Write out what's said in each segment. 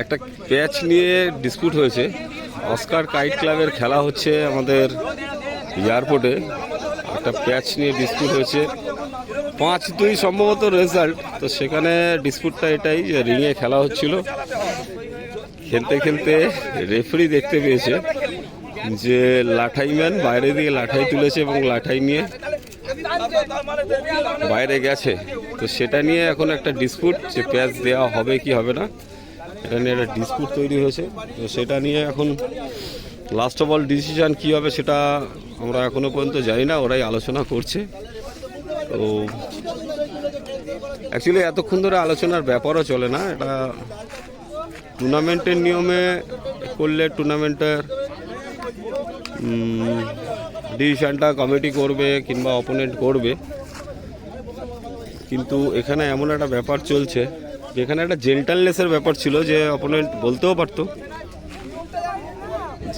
একটা প্যাচ নিয়ে ডিসপিউট হয়েছে। অস্কার কাইট ক্লাবের খেলা হচ্ছে আমাদের এয়ারপোর্টে, একটা প্যাচ নিয়ে ডিসপিউট হয়েছে। 5-2 সম্ভবত রেজাল্ট। তো সেখানে ডিসপিউটটা এটাই যে রিংয়ে খেলা হচ্ছিল, খেলতে খেলতে রেফারি দেখতে পেয়েছে যে লাঠাইম্যান বাইরে দিয়ে লাঠাই তুলেছে এবং লাঠাই নিয়ে বাইরে গেছে। তো সেটা নিয়ে এখন একটা ডিসপিউট, যে প্যাচ দেওয়া হবে কি হবে না, এটা নিয়ে একটা ডিসপিউট তৈরি হয়েছে। তো সেটা নিয়ে এখন লাস্ট অফ অল ডিসিশন কী হবে সেটা আমরা এখনও পর্যন্ত জানি না, ওরাই আলোচনা করছে। তো অ্যাকচুয়ালি এতক্ষণ ধরে আলোচনার ব্যাপারও চলে না, এটা টুর্নামেন্টের নিয়মে করলে টুর্নামেন্টের ডিসিশনটা কমিটি করবে কিংবা অপোনেন্ট করবে, কিন্তু এখানে এমন একটা ব্যাপার চলছে যেখানে একটা জেন্টালনেসের ব্যাপার ছিল, যে অপোনেন্ট বলতেও পারতো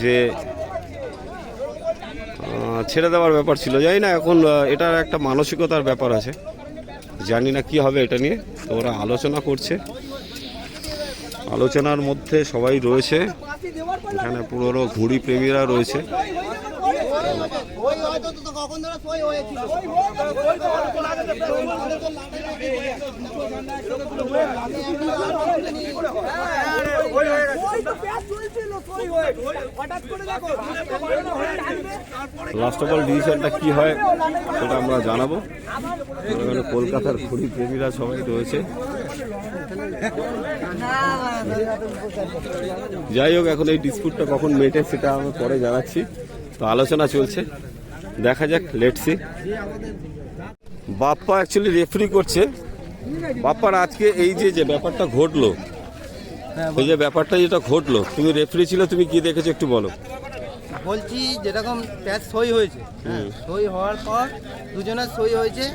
যে ছেড়ে দেওয়ার ব্যাপার ছিল। জানি না এখন এটার একটা মানসিকতার ব্যাপার আছে, জানি না কি হবে এটা নিয়ে। তো ওরা আলোচনা করছে, আলোচনার মধ্যে সবাই রয়েছে, এখানে পুরো ঘুড়ি প্রেমীরা রয়েছে। লাস্ট অফ অল ডিসিশনটা কি হয় সেটা আমরা জানাবো। এখানে কলকাতার ঘুড়ি প্রেমীরা সবাই রয়েছে। যাই হোক, এখন এই ডিসপিউটটা কখন মেটে সেটা আমি পরে জানাচ্ছি। তো আলোচনা চলছে, দেখা যাক, let's see. Bappa actually referee করছে। বাপ্পার আজকে এই যে ব্যাপারটা ঘটলো, এই যে ব্যাপারটা যেটা ঘটলো, তুমি রেফারি ছিল, তুমি কি দেখেছো একটু বলো। বলছি যেরকম প্যাচ সই হয়েছে, সই হওয়ার পর দুজনের সই হয়েছে।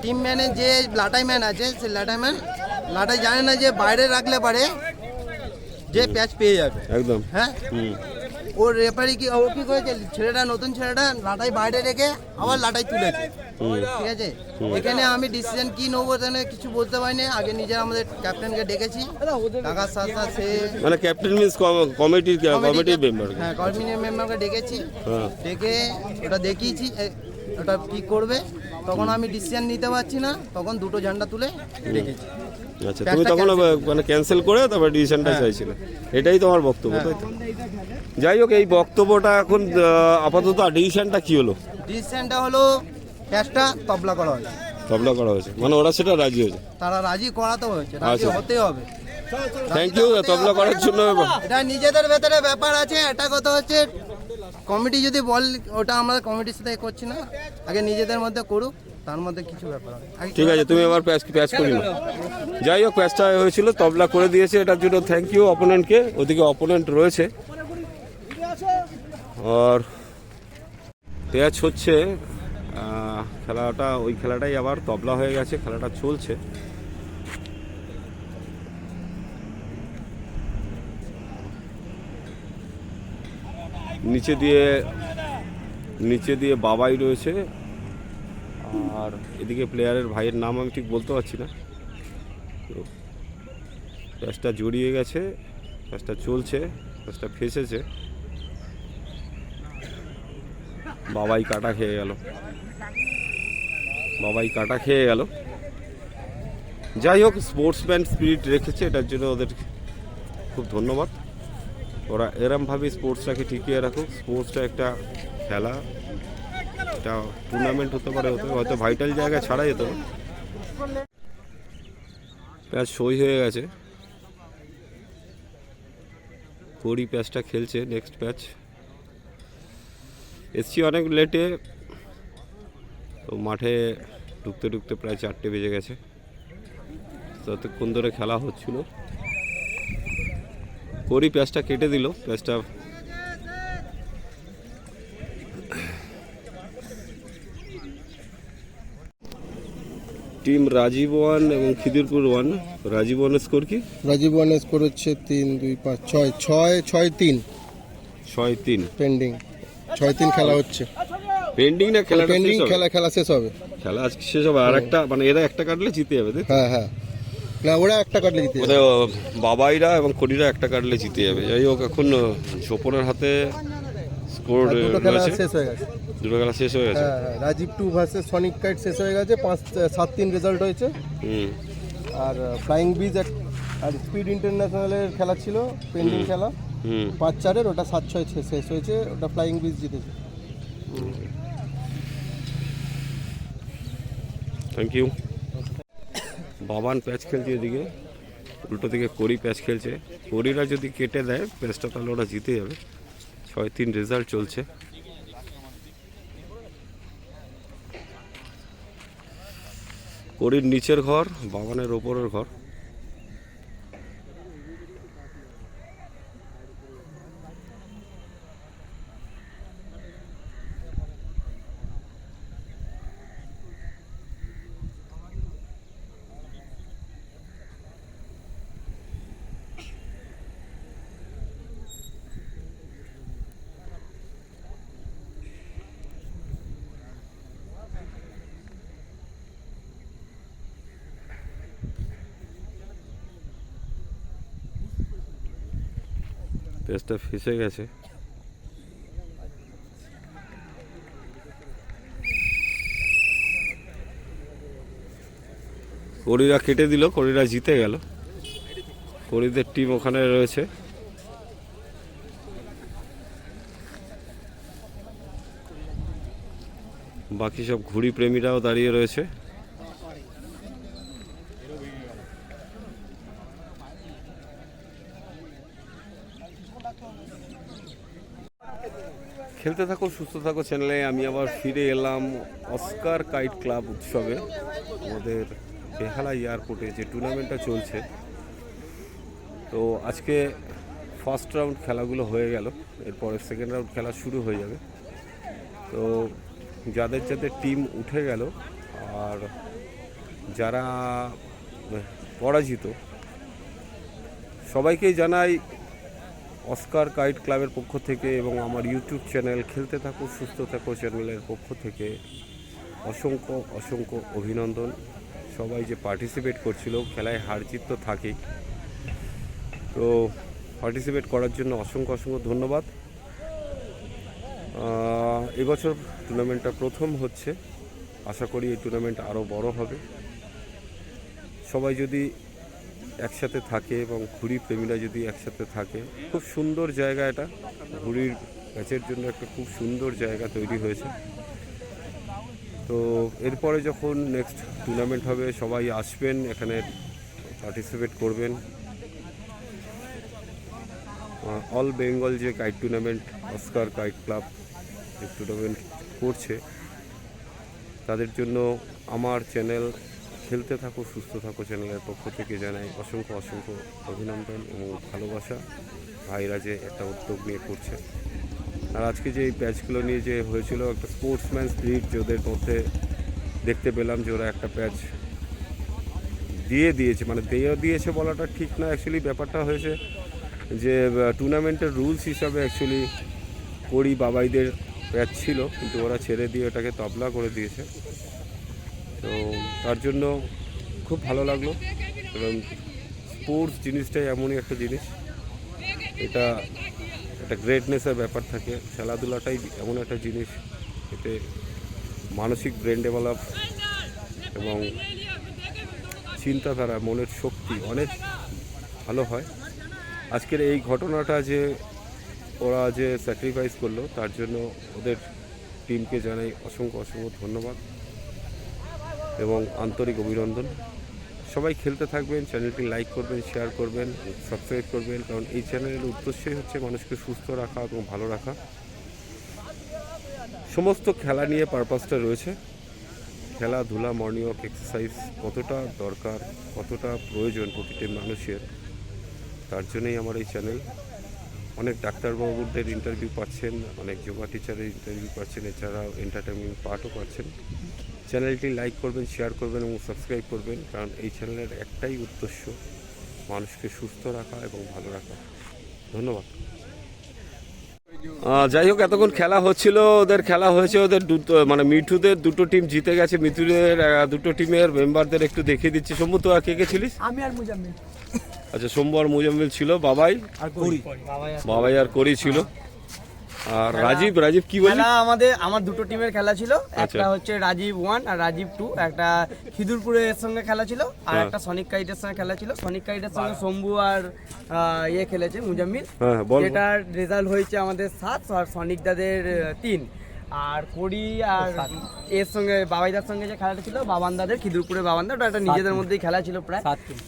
টিম ম্যানের যে লাটাই ম্যান আছে, সে লাটাই জানে না যে বাইরে রাখলে পারে যে প্যাচ পেয়ে যাবে একদম। হ্যাঁ, ওর রেফারি ও কি করেছে, নতুন ছেলেটা লাটাই বাইরে রেখে আবার লাটাই তুলেছে। ঠিক আছে, এখানে আমি ডিসিশন কি নেবো কিছু বলতে পারিনি। আগে নিজের আমাদের ক্যাপ্টেনকে ডেকেছি, টাকার সাথে সে মানে ক্যাপ্টেন মিন্স কমিটির মেম্বার, হ্যাঁ কমিটির মেম্বারকে ডেকেছি, ডেকে ওটা দেখিয়েছি ওটা কি করবে। তখন আমি ডিসিশন নিতে পারছি না, তখন দুটো ঝান্ডা তুলে ডেকেছি। আচ্ছা, তুমি তখন মানে ক্যান্সেল করে তারপর ডিসিশনটা চাইছিলে, এটাই তোমার বক্তব্য, তাই তো? যাই হোক, এই বক্তব্যটা এখন আপাতত ডিসিশনটা কি হলো? ডিসিশনটা হলো প্যাচটা তবলা করা হয়েছে। তবলা করা হয়েছে মানে ওরা সেটা রাজি হয়েছে, তারা রাজি করাতে হয়েছে, রাজি হতে হবে। থ্যাংক ইউ তবলা করার জন্য। এটা নিজেদের ভেতরে ব্যাপার আছে। এটা কথা হচ্ছে কমিটি যদি বল, ওটা আমরা কমিটির সাথে করছি না, আগে নিজেদের মধ্যে করুক, তার মধ্যে কিছু ব্যাপার হবে। ঠিক আছে, তুমি আবার প্যাচ করি না। যাই হোক, প্যাচটা হয়েছিল, তবলা করে দিয়েছে, এটার জন্য থ্যাংক ইউ অপোনেন্টকে। ওদিকে অপোনেন্ট রয়েছে আর প্যাচ হচ্ছে। খেলাটা ওই খেলাটাই আবার তবলা হয়ে গেছে, খেলাটা চলছে। নিচে দিয়ে বাবাই রয়েছে, আর এদিকে প্লেয়ারের ভাইয়ের নাম আমি ঠিক বলতে পারছি না। তো প্যাচটা জড়িয়ে গেছে, প্যাচটা চলছে, প্যাচটা ফেসেছে, বাবাই কাটা খেয়ে গেল। যাই হোক, স্পোর্টসম্যান স্পিরিট রেখেছে, এটার জন্য ওদের খুব ধন্যবাদ। ওরা এরমভাবে স্পোর্টসটাকে টিকিয়ে রাখুক। স্পোর্টসটা একটা খেলা, এটা টুর্নামেন্ট হতে পারে, হয়তো ভাইটাল জায়গা ছাড়া যেত। প্যাচ সই হয়ে গেছে, কোরি প্যাচটা খেলছে, নেক্সট প্যাচ। এসছি অনেক লেটে, তো মাঠে ঢুকতে প্রায় 4টে বেজে গেছে। ততক্ষণ ধরে খেলা হচ্ছিল, কোরি প্যাচটা কেটে দিল। প্যাচটা টিম রাজীব 1 এবং খিদিরপুর 1। রাজীব 1-এর স্কোর কি? রাজীব 1-এর স্কোর হচ্ছে 3, 2, 5, 6-3 6-3 পেন্ডিং। 6-3 খেলা হচ্ছে পেন্ডিং না? খেলা শেষ হবে। খেলা আজকে শেষ হবে, আর একটা মানে এরা একটা কাটলে জিতে যাবে। হ্যাঁ। না ওরা একটা কাটলে জিতে যাবে। ওদের বাবাইরা এবং কড়িরা একটা কাটলে জিতে যাবে। যাই হোক, এখন ঝোপনের হাতে স্কোর আর দুটো খেলা রয়েছে, শেষ হয়ে গেছে। দুটো খেলা শেষ হয়ে গেছে। হ্যাঁ হ্যাঁ, রাজীব 2 ভার্সেস সনিক কাইট শেষ হয়ে গেছে, 7-3 রেজাল্ট হয়েছে। হুম, আর ফ্লাইং বিজ আর স্পিড ইন্টারন্যাশনালের খেলা ছিল, পেন্ডিং খেলা হুম। 5-4-এর, ওটা 7-6 শেষ হয়েছে, ওটা ফ্লাইং বিজ জিতেছে। Thank you. বাবান প্যাচ খেলছে এদিকে, উল্টো দিকে কড়ি প্যাচ খেলছে। কড়িরা যদি কেটে দেয় প্যাচটা তাহলে ওরা জিতে যাবে। 6-3 রেজাল্ট চলছে। কড়ির নিচের ঘর, বাবানের ওপরের ঘর। পেঁচটা ফেসে গেছে। কড়িরা কেটে দিল, কড়িরা জিতে গেল। কড়িদের টিম ওখানে রয়েছে। বাকি সব ঘুড়ি প্রেমীরাও দাঁড়িয়ে রয়েছে। খেলতে থাকো, সুস্থ থাকো চ্যানেলে আমি আবার ফিরে এলাম অস্কার কাইট ক্লাব উৎসবে। আমাদের বেহালা এয়ারপোর্টে যে টুর্নামেন্টটা চলছে, তো আজকে ফার্স্ট রাউন্ড খেলাগুলো হয়ে গেল, এরপরে সেকেন্ড রাউন্ড খেলা শুরু হয়ে যাবে। তো যাদের যাদের টিম উঠে গেল আর যারা পরাজিত সবাইকেই জানাই অস্কার কাইট ক্লাবের পক্ষ থেকে এবং আমার ইউটিউব চ্যানেল খেলতে থাকো সুস্থ থাকো চ্যানেলের পক্ষ থেকে অসংখ্য অসংখ্য অভিনন্দন। সবাই যে পার্টিসিপেট করছিল, খেলায় হার জিত তো থাকেই, তো পার্টিসিপেট করার জন্য অসংখ্য অসংখ্য ধন্যবাদ। এবছর টুর্নামেন্টটা প্রথম হচ্ছে, আশা করি এই টুর্নামেন্ট আরও বড় হবে। সবাই যদি একসাথে থাকে এবং ঘুড়ি প্রেমীরা যদি একসাথে থাকে, খুব সুন্দর জায়গা এটা, ঘুড়ির ম্যাচের জন্য একটা খুব সুন্দর জায়গা তৈরি হয়েছে। তো এরপরে যখন নেক্সট টুর্নামেন্ট হবে সবাই আসবেন, এখানে পার্টিসিপেট করবেন। অল বেঙ্গল যে kite tournament Oscar kite club এই টুর্নামেন্ট করছে, তাদের জন্য আমার চ্যানেল খেলতে থাকো সুস্থ থাকো চ্যানেলের পক্ষ থেকে জানাই অসংখ্য অসংখ্য অভিনন্দন এবং ভালোবাসা। ভাইরা যে একটা উদ্যোগ নিয়ে করছে, আর আজকে যে এই প্যাচগুলো নিয়ে যে হয়েছিল, একটা স্পোর্টসম্যান স্পিরিট যে ওদের মধ্যে দেখতে পেলাম, যে ওরা একটা প্যাচ দিয়েছে, মানে দিয়েছে বলাটা ঠিক না, অ্যাকচুয়ালি ব্যাপারটা হয়েছে যে টুর্নামেন্টের রুলস হিসাবে অ্যাকচুয়ালি কড়ি বাবাইদের প্যাচ ছিল, কিন্তু ওরা ছেড়ে দিয়ে ওটাকে তবলা করে দিয়েছে। তো তার জন্য খুব ভালো লাগলো। এবং স্পোর্টস জিনিসটাই এমনই একটা জিনিস, এটা একটা গ্রেটনেসের ব্যাপার থাকে। খেলাধুলাটাই এমন একটা জিনিস, এতে মানসিক ব্রেন ডেভেলপ এবং চিন্তাধারা, মনের শক্তি অনেক ভালো হয়। আজকের এই ঘটনাটা যে ওরা যে স্যাক্রিফাইস করলো, তার জন্য ওদের টিমকে জানাই অসংখ্য অসংখ্য ধন্যবাদ এবং আন্তরিক অভিনন্দন। সবাই খেলতে থাকবেন, চ্যানেলটি লাইক করবেন, শেয়ার করবেন, সাবস্ক্রাইব করবেন, কারণ এই চ্যানেলের উদ্দেশ্যই হচ্ছে মানুষকে সুস্থ রাখা এবং ভালো রাখা। সমস্ত খেলা নিয়ে পারপাসটা রয়েছে। খেলাধুলা, মর্নিং ওয়াক, এক্সারসাইজ কতটা দরকার, কতটা প্রয়োজন প্রতিটি মানুষের, তার জন্যই আমার এই চ্যানেল। অনেক ডাক্তারবাবুদের ইন্টারভিউ পাচ্ছেন, অনেক যোগা টিচারের ইন্টারভিউ পাচ্ছেন, এছাড়াও এন্টারটেনমেন্ট পার্টও পাচ্ছেন। চ্যানেলটি লাইক করবেন, শেয়ার করবেন এবং সাবস্ক্রাইব করবেন, কারণ এই চ্যানেলের একটাই উদ্দেশ্য মানুষকে সুস্থ রাখা এবং ভালো রাখা। ধন্যবাদ। যাই হোক, এতক্ষণ খেলা হচ্ছিল, ওদের খেলা হয়েছে, ওদের মানে মিঠুদের দুটো টিম জিতে গেছে। মিঠুদের দুটো টিমের মেম্বারদের একটু দেখিয়ে দিচ্ছি। শম্ভু, তো আর কে কে ছিলিস? আমি আর মুজাম্মিল। আচ্ছা, শম্ভু আর মুজাম্মিল ছিল, বাবাই আর করি ছিল। আর রাজীব কি বলি? খেলা আমার দুটো টিমের খেলা ছিল, একটা হচ্ছে রাজীব 1 আর রাজীব 2, একটা খিদুরপুরের সঙ্গে খেলা ছিল, আর একটা সনিক কাইটের সঙ্গে খেলা ছিল। সনিক কাইটের সঙ্গে শম্ভু আর ইয়ে খেলেছে মুজাম্মিল, যেটার রেজাল্ট হয়েছে আমাদের 7 আর সনিক দাদের 3। আর কড়ি আর এর সঙ্গে বাবাইদার সঙ্গে যে খেলাটা ছিল বাবান দাদের, খিদুরপুরের বাবানদা, ওটা একটা নিজেদের মধ্যেই খেলা ছিল প্রায়।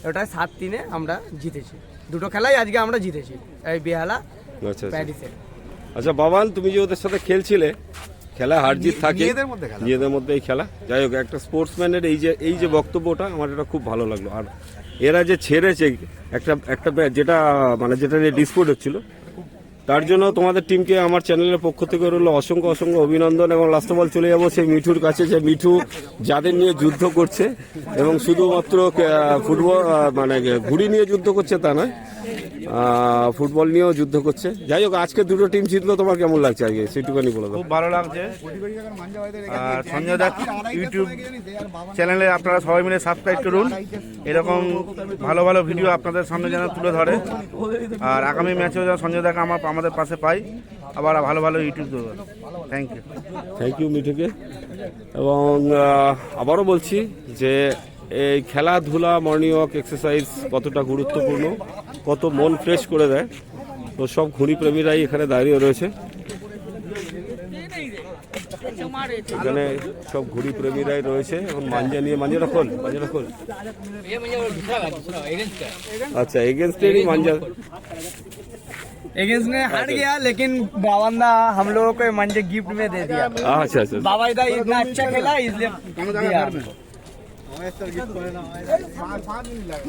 ওটা 7-3 আমরা জিতেছি। দুটো খেলাই আজকে আমরা জিতেছি, এই বেহালা প্যারিসে। আচ্ছা বাবান, তুমি যে ওদের সাথে খেলছিলে, খেলা হার জিত থাকে নিজেদের মধ্যেই খেলা। যাই হোক, একটা স্পোর্টসম্যানের এই যে বক্তব্যটা আমার এটা খুব ভালো লাগলো। আর এরা যে ছেড়েছে একটা যেটা নিয়ে ডিসপুট হচ্ছিল, তার জন্য তোমাদের টিমকে আমার চ্যানেলের পক্ষ থেকে রইল অসংখ্য অভিনন্দন। এবং লাস্ট অফ অল চলে যাবো সেই মিঠুর কাছে, যে মিঠু যাদের নিয়ে যুদ্ধ করছে, এবং শুধুমাত্র ফুটবল ঘুড়ি নিয়ে যুদ্ধ করছে তা নয়, ফুটবল নিয়েও যুদ্ধ করছে। যাই হোক, আজকে দুটো টিম জিতলো, তোমার কেমন লাগছে আজকে সেটুকুনি বলো। খুব ভালো লাগছে। আর সঞ্জয় দা ইউটিউব চ্যানেলে আপনারা সবাই মিলে সাবস্ক্রাইব করুন, এরকম ভালো ভালো ভিডিও আপনাদের সামনে যেন তুলে ধরে। আর আগামী ম্যাচেও যেন সঞ্জয় দাকে আমাদের পাশে পাই, আবার ভালো ভালো ইউটিউব দেবো। থ্যাংক ইউ মিঠুকে। এবং আবারও বলছি যে এই খেলাধুলা, মর্নিং ওয়াক, এক্সারসাইজ কতটা গুরুত্বপূর্ণ, কত মন ফ্রেশ করে দেয়। তো সব ঘুড়ি প্রেমীরাই এখানে দাঁড়িয়ে রয়েছে, এখানে সব ঘুড়ি প্রেমীরাই রয়েছে। এখন মাঞ্জা খোল। আচ্ছা, এগেंस्ट मांझा अगेंस्ट में हार गया, लेकिन बावंदा हम लोगों को मंजे गिफ्ट में दे दिया। अच्छा, बाबाईदा इतना अच्छा खेला इसलिए दिया।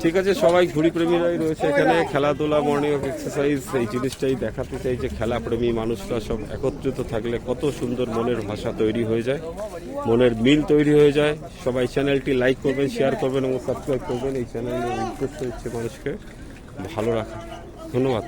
ঠিক আছে, সবাই ঘুড়ি প্রেমীরাই রয়েছে এখানে। খেলাধুলা, মর্নিং ওয়াক, এক্সারসাইজ, এই জিনিসটাই দেখাতে চাই যে খেলাপ্রেমী মানুষরা সব একত্রিত থাকলে কত সুন্দর মনের ভাষা তৈরি হয়ে যায়, মনের মিল তৈরি হয়ে যায়। সবাই চ্যানেলটি লাইক করবেন, শেয়ার করবেন এবং সাবস্ক্রাইব করবেন। এই চ্যানেলের উদ্দেশ্য হচ্ছে মানুষকে ভালো রাখা। ধন্যবাদ।